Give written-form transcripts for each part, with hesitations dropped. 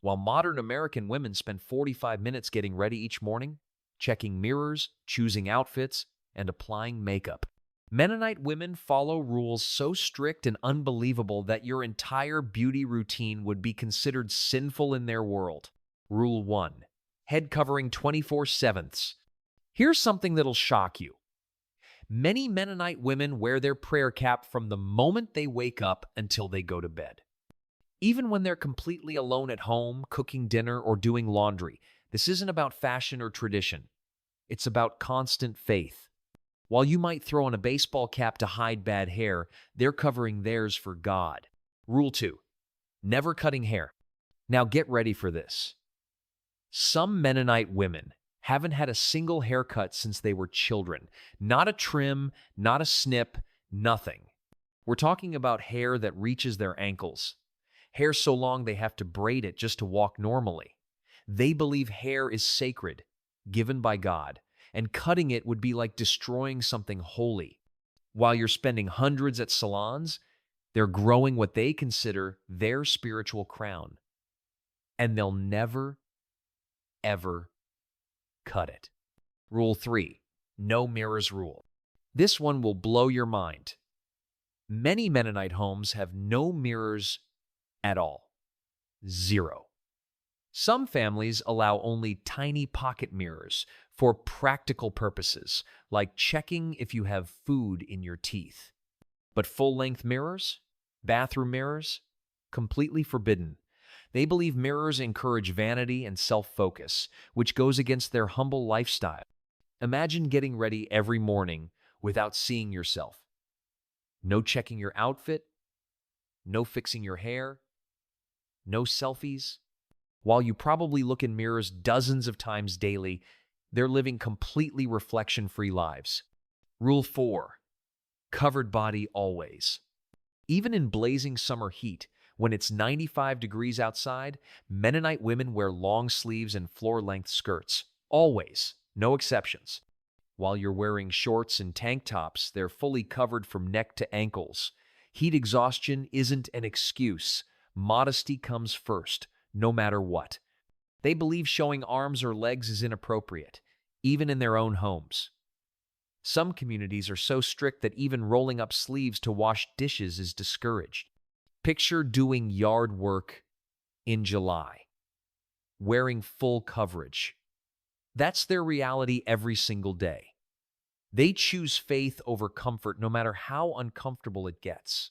while modern American women spend 45 minutes getting ready each morning, checking mirrors, choosing outfits, and applying makeup. Mennonite women follow rules so strict and unbelievable that your entire beauty routine would be considered sinful in their world. Rule 1. Head covering 24/7. Here's something that'll shock you. Many Mennonite women wear their prayer cap from the moment they wake up until they go to bed. Even when they're completely alone at home, cooking dinner, or doing laundry, this isn't about fashion or tradition. It's about constant faith. While you might throw on a baseball cap to hide bad hair, they're covering theirs for God. Rule 2. Never cutting hair. Now get ready for this. Some Mennonite women haven't had a single haircut since they were children. Not a trim, not a snip, nothing. We're talking about hair that reaches their ankles. Hair so long they have to braid it just to walk normally. They believe hair is sacred, given by God, and cutting it would be like destroying something holy. While you're spending hundreds at salons, they're growing what they consider their spiritual crown. And they'll never, ever cut it. Rule 3. No mirrors rule. This one will blow your mind. Many Mennonite homes have no mirrors at all. Zero. Some families allow only tiny pocket mirrors for practical purposes, like checking if you have food in your teeth. But full-length mirrors, bathroom mirrors, completely forbidden. They believe mirrors encourage vanity and self-focus, which goes against their humble lifestyle. Imagine getting ready every morning without seeing yourself. No checking your outfit, no fixing your hair, no selfies. While you probably look in mirrors dozens of times daily, they're living completely reflection-free lives. Rule 4. Covered body always. Even in blazing summer heat, when it's 95 degrees outside, Mennonite women wear long sleeves and floor-length skirts. Always. No exceptions. While you're wearing shorts and tank tops, they're fully covered from neck to ankles. Heat exhaustion isn't an excuse. Modesty comes first, no matter what. They believe showing arms or legs is inappropriate, even in their own homes. Some communities are so strict that even rolling up sleeves to wash dishes is discouraged. Picture doing yard work in July, wearing full coverage. That's their reality every single day. They choose faith over comfort no matter how uncomfortable it gets.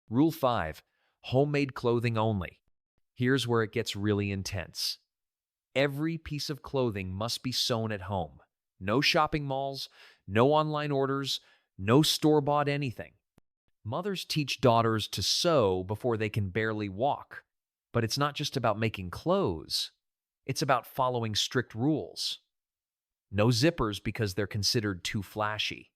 Rule 5. Homemade clothing only. Here's where it gets really intense. Every piece of clothing must be sewn at home. No shopping malls, no online orders, no store-bought anything. Mothers teach daughters to sew before they can barely walk. But it's not just about making clothes. It's about following strict rules. No zippers because they're considered too flashy.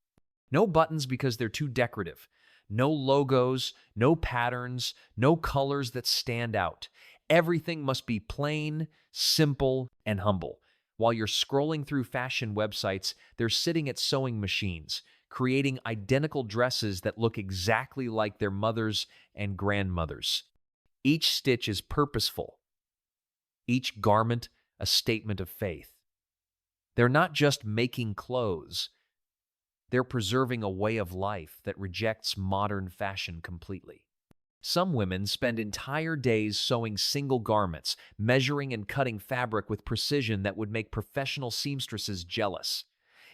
No buttons because they're too decorative. No logos, no patterns, no colors that stand out. Everything must be plain, simple, and humble. While you're scrolling through fashion websites, they're sitting at sewing machines, creating identical dresses that look exactly like their mothers and grandmothers. Each stitch is purposeful. Each garment a statement of faith. They're not just making clothes. They're preserving a way of life that rejects modern fashion completely. Some women spend entire days sewing single garments, measuring and cutting fabric with precision that would make professional seamstresses jealous.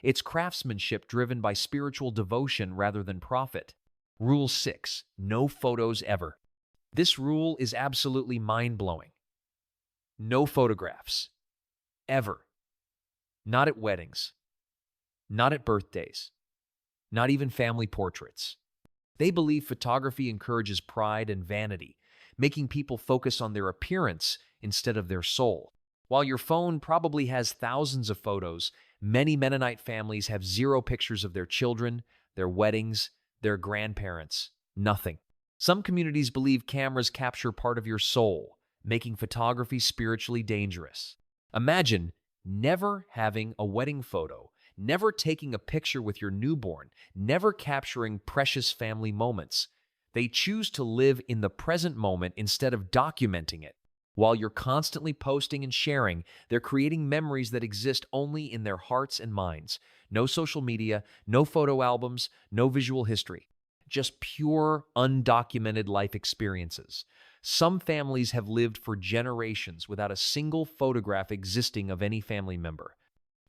It's craftsmanship driven by spiritual devotion rather than profit. Rule 6. No photos ever. This rule is absolutely mind-blowing. No photographs. Ever. Not at weddings. Not at birthdays. Not even family portraits. They believe photography encourages pride and vanity, making people focus on their appearance instead of their soul. While your phone probably has thousands of photos, many Mennonite families have zero pictures of their children, their weddings, their grandparents. Nothing. Some communities believe cameras capture part of your soul, making photography spiritually dangerous. Imagine never having a wedding photo, never taking a picture with your newborn, never capturing precious family moments. They choose to live in the present moment instead of documenting it. While you're constantly posting and sharing, they're creating memories that exist only in their hearts and minds. No social media, no photo albums, no visual history. Just pure, undocumented life experiences. Some families have lived for generations without a single photograph existing of any family member.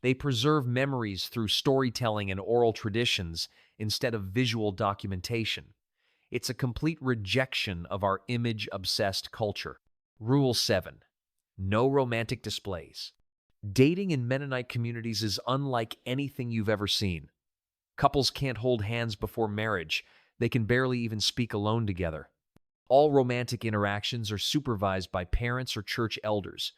They preserve memories through storytelling and oral traditions instead of visual documentation. It's a complete rejection of our image-obsessed culture. Rule 7. No romantic displays. Dating in Mennonite communities is unlike anything you've ever seen. Couples can't hold hands before marriage. They can barely even speak alone together. All romantic interactions are supervised by parents or church elders.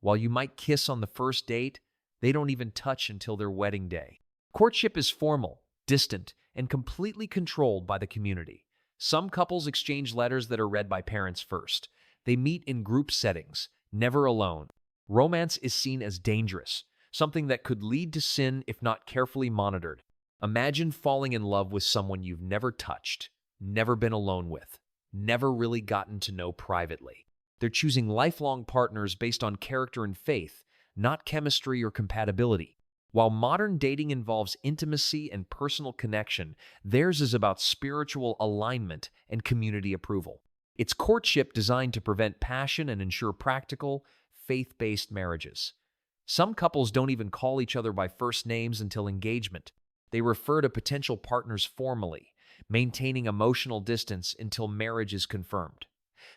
While you might kiss on the first date, they don't even touch until their wedding day. Courtship is formal, distant, and completely controlled by the community. Some couples exchange letters that are read by parents first. They meet in group settings, never alone. Romance is seen as dangerous, something that could lead to sin if not carefully monitored. Imagine falling in love with someone you've never touched, never been alone with, never really gotten to know privately. They're choosing lifelong partners based on character and faith, not chemistry or compatibility. While modern dating involves intimacy and personal connection, theirs is about spiritual alignment and community approval. It's courtship designed to prevent passion and ensure practical, faith-based marriages. Some couples don't even call each other by first names until engagement. They refer to potential partners formally, maintaining emotional distance until marriage is confirmed.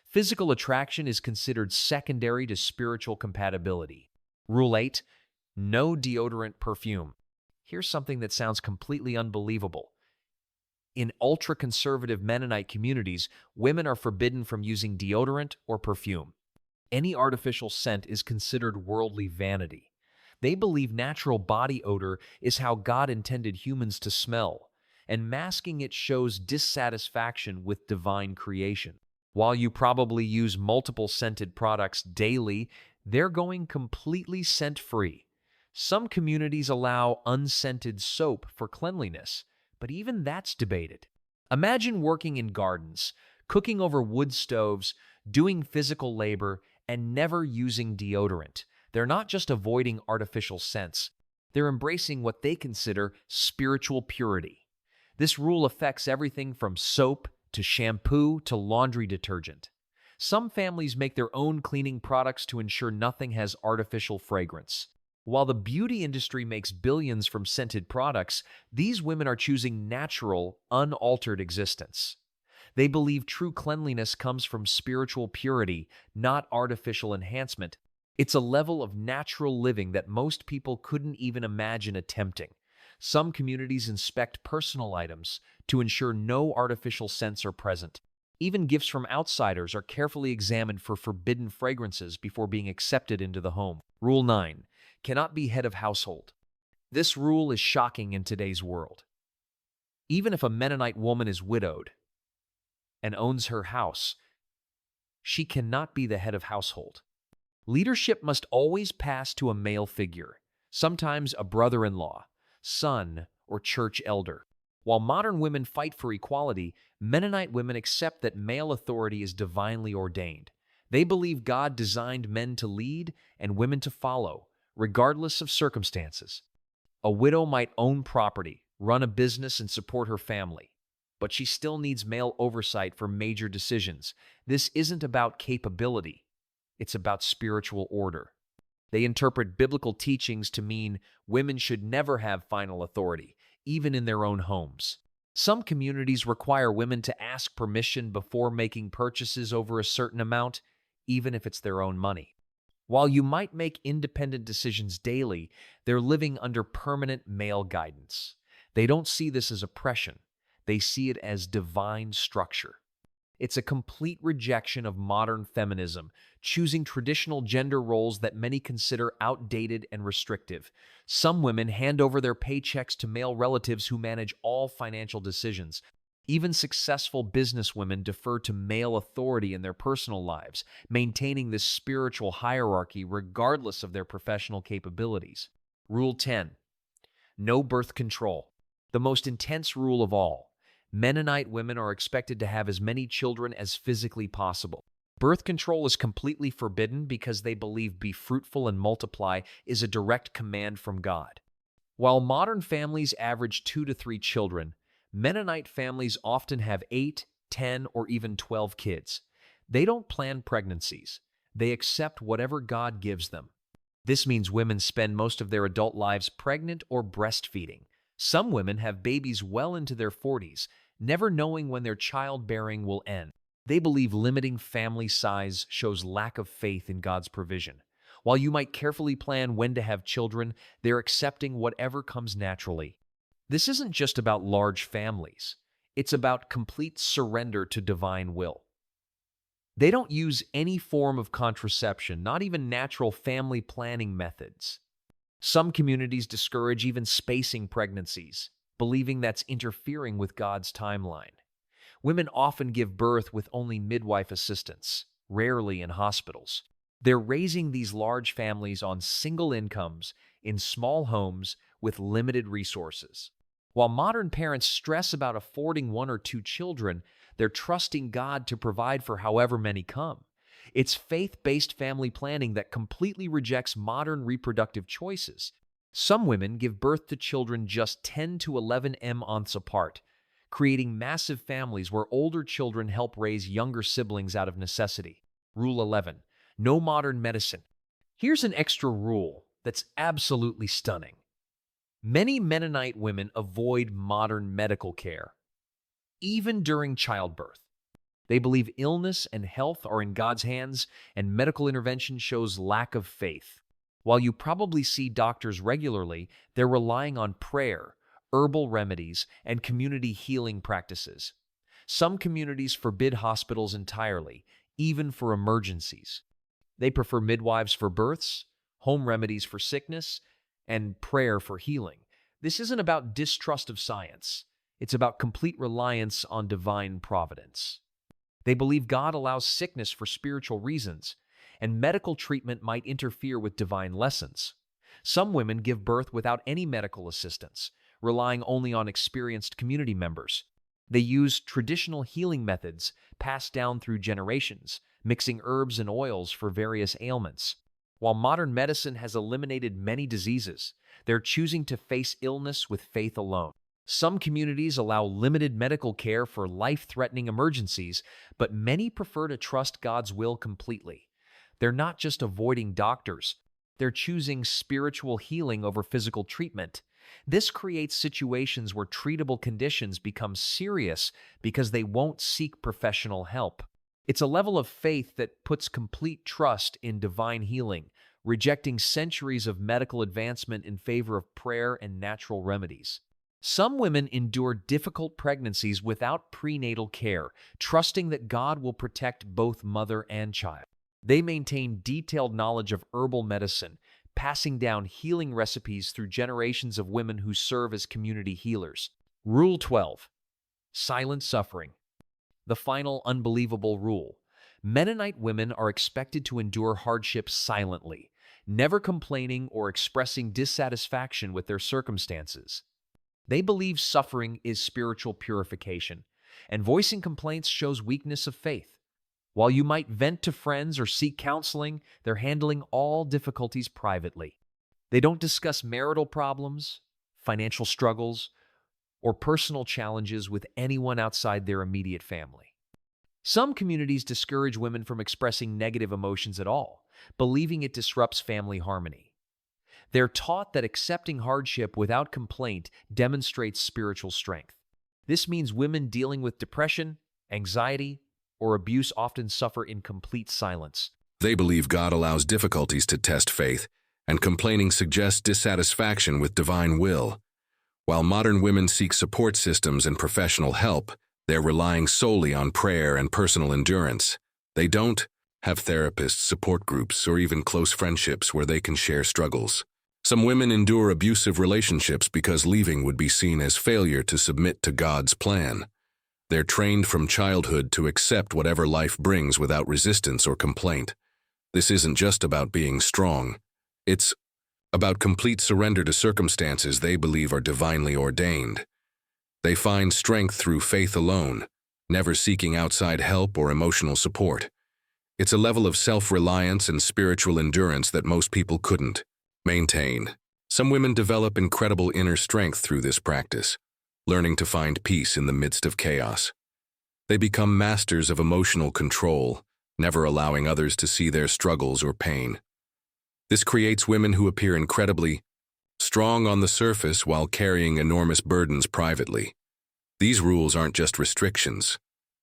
Physical attraction is considered secondary to spiritual compatibility. Rule 8. No deodorant perfume. Here's something that sounds completely unbelievable. In ultra-conservative Mennonite communities, women are forbidden from using deodorant or perfume. Any artificial scent is considered worldly vanity. They believe natural body odor is how God intended humans to smell, and masking it shows dissatisfaction with divine creation. While you probably use multiple scented products daily, they're going completely scent-free. Some communities allow unscented soap for cleanliness, but even that's debated. Imagine working in gardens, cooking over wood stoves, doing physical labor, and never using deodorant. They're not just avoiding artificial scents. They're embracing what they consider spiritual purity. This rule affects everything from soap to shampoo to laundry detergent. Some families make their own cleaning products to ensure nothing has artificial fragrance. While the beauty industry makes billions from scented products, these women are choosing natural, unaltered existence. They believe true cleanliness comes from spiritual purity, not artificial enhancement. It's a level of natural living that most people couldn't even imagine attempting. Some communities inspect personal items to ensure no artificial scents are present. Even gifts from outsiders are carefully examined for forbidden fragrances before being accepted into the home. Rule 9. Cannot be head of household. This rule is shocking in today's world. Even if a Mennonite woman is widowed and owns her house, she cannot be the head of household. Leadership must always pass to a male figure, sometimes a brother-in-law, son, or church elder. While modern women fight for equality, Mennonite women accept that male authority is divinely ordained. They believe God designed men to lead and women to follow, regardless of circumstances. A widow might own property, run a business, and support her family, but she still needs male oversight for major decisions. This isn't about capability. It's about spiritual order. They interpret biblical teachings to mean women should never have final authority, even in their own homes. Some communities require women to ask permission before making purchases over a certain amount, even if it's their own money. While you might make independent decisions daily, they're living under permanent male guidance. They don't see this as oppression. They see it as divine structure. It's a complete rejection of modern feminism, choosing traditional gender roles that many consider outdated and restrictive. Some women hand over their paychecks to male relatives who manage all financial decisions. Even successful businesswomen defer to male authority in their personal lives, maintaining this spiritual hierarchy regardless of their professional capabilities. Rule 10. No birth control. The most intense rule of all. Mennonite women are expected to have as many children as physically possible. Birth control is completely forbidden because they believe be fruitful and multiply is a direct command from God. While modern families average 2 to 3 children, Mennonite families often have 8, 10, or even 12 kids. They don't plan pregnancies. They accept whatever God gives them. This means women spend most of their adult lives pregnant or breastfeeding. Some women have babies well into their 40s, never knowing when their childbearing will end. They believe limiting family size shows lack of faith in God's provision. While you might carefully plan when to have children, they're accepting whatever comes naturally. This isn't just about large families. It's about complete surrender to divine will. They don't use any form of contraception, not even natural family planning methods. Some communities discourage even spacing pregnancies, believing that's interfering with God's timeline. Women often give birth with only midwife assistance, rarely in hospitals. They're raising these large families on single incomes in small homes with limited resources. While modern parents stress about affording 1 or 2 children, they're trusting God to provide for however many come. It's faith-based family planning that completely rejects modern reproductive choices. Some women give birth to children just 10 to 11 months apart, creating massive families where older children help raise younger siblings out of necessity. Rule 11. No modern medicine. Here's an extra rule that's absolutely stunning. Many Mennonite women avoid modern medical care, even during childbirth. They believe illness and health are in God's hands, and medical intervention shows lack of faith. While you probably see doctors regularly, they're relying on prayer, herbal remedies, and community healing practices. Some communities forbid hospitals entirely, even for emergencies. They prefer midwives for births, home remedies for sickness, and prayer for healing. This isn't about distrust of science. It's about complete reliance on divine providence. They believe God allows sickness for spiritual reasons, and medical treatment might interfere with divine lessons. Some women give birth without any medical assistance, relying only on experienced community members. They use traditional healing methods passed down through generations, mixing herbs and oils for various ailments. While modern medicine has eliminated many diseases, they're choosing to face illness with faith alone. Some communities allow limited medical care for life-threatening emergencies, but many prefer to trust God's will completely. They're not just avoiding doctors, they're choosing spiritual healing over physical treatment. This creates situations where treatable conditions become serious because they won't seek professional help. It's a level of faith that puts complete trust in divine healing, rejecting centuries of medical advancement in favor of prayer and natural remedies. Some women endure difficult pregnancies without prenatal care, trusting that God will protect both mother and child. They maintain detailed knowledge of herbal medicine, passing down healing recipes through generations of women who serve as community healers. Rule 12. Silent suffering. The final unbelievable rule. Mennonite women are expected to endure hardship silently, never complaining or expressing dissatisfaction with their circumstances. They believe suffering is spiritual purification, and voicing complaints shows weakness of faith. While you might vent to friends or seek counseling, they're handling all difficulties privately. They don't discuss marital problems, financial struggles, or personal challenges with anyone outside their immediate family. Some communities discourage women from expressing negative emotions at all, believing it disrupts family harmony. They're taught that accepting hardship without complaint demonstrates spiritual strength. This means women dealing with depression, anxiety, or abuse often suffer in complete silence. They believe God allows difficulties to test faith, and complaining suggests dissatisfaction with divine will. While modern women seek support systems and professional help, they're relying solely on prayer and personal endurance. They don't have therapists, support groups, or even close friendships where they can share struggles. Some women endure abusive relationships because leaving would be seen as failure to submit to God's plan. They're trained from childhood to accept whatever life brings without resistance or complaint. This isn't just about being strong. It's about complete surrender to circumstances they believe are divinely ordained. They find strength through faith alone, never seeking outside help or emotional support. It's a level of self-reliance and spiritual endurance that most people couldn't maintain. Some women develop incredible inner strength through this practice, learning to find peace in the midst of chaos. They become masters of emotional control, never allowing others to see their struggles or pain. This creates women who appear incredibly strong on the surface while carrying enormous burdens privately. These rules aren't just restrictions,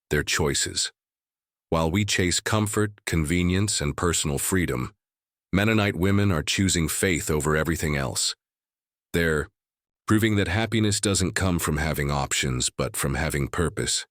they're choices. While we chase comfort, convenience, and personal freedom, Mennonite women are choosing faith over everything else. They're proving that happiness doesn't come from having options, but from having purpose.